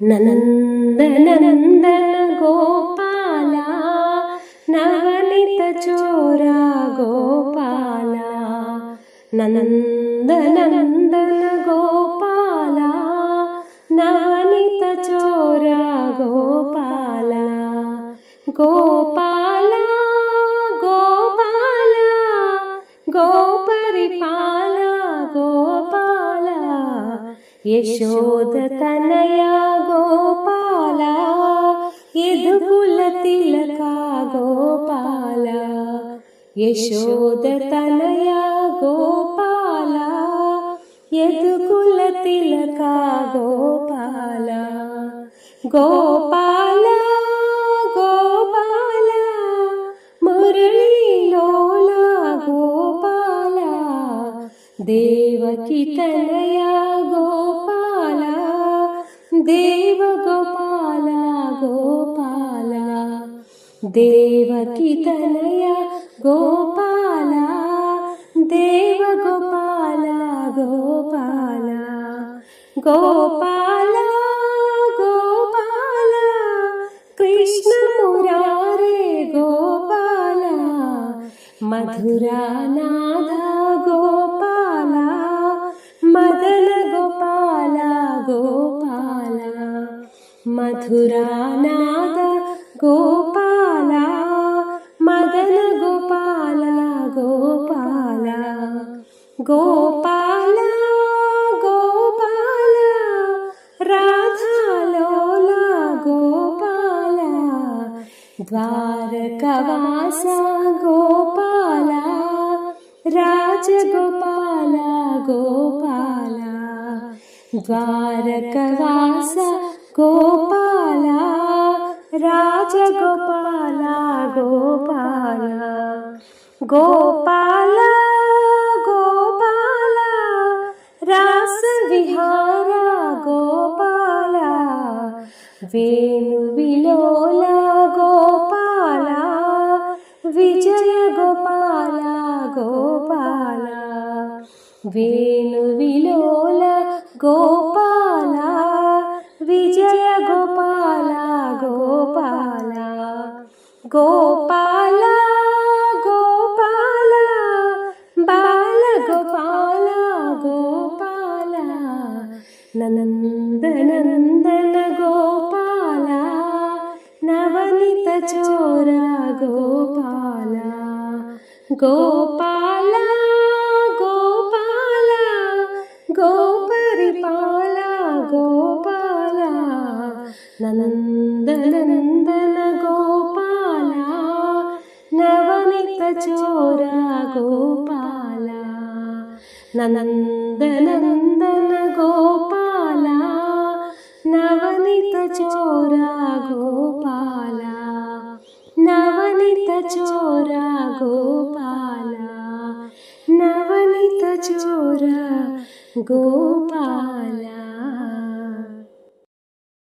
నందనందన గోపాల నవనిత చోరా గోపాల నందనందన గోపాల నవనిత చోరా గోపాల గోపాల గోపాల గోపరిపాల గోపాల యశోద తనయ గోపాల యదుకుల తిలక గోపాల యశోద తనయ గోపాల యదుకుల తిలక గోపాల గోపాల గోపాల మురళీలోల గోపాల దేవకి తనయ గోపాల దేవ గోపాల గోపాల దేవకి తనయ గోపాల దేవ గోపాల గోపాల గోపాల గోపాల కృష్ణ మురారే గోపాల మధురానాథ గోపాల మదన గోపాల గోపాల మధురానాథ గోపాల మదన గోపాల గోపాల గోపాల గోపాల రాధాలోల గోపాల ద్వారకవాస గోపాల రాజగోపాల గోపాల ద్వారకవాస గోపాల రాజగోపాల గోపాల గోపాల గోపాల రాస విహార గోపాల వేణు విలోల గోపాల విజయ గోపాల గోపాల వేణు విలోల గోపాల విజయ గోపాల గోపాల గోపాల గోపాల బాల గోపాల గోపాల నందనందన గోపాల నవనిత చోర గోపాల గోపాల గోపాల గోపరిపాల గోపాల నందనందన గోపాల నవనిత చోర గోపాల నందనందన గోపాల నవనిత చోర గోపాల నవనిత చోర గోపాల నవనిత చోర గోపాల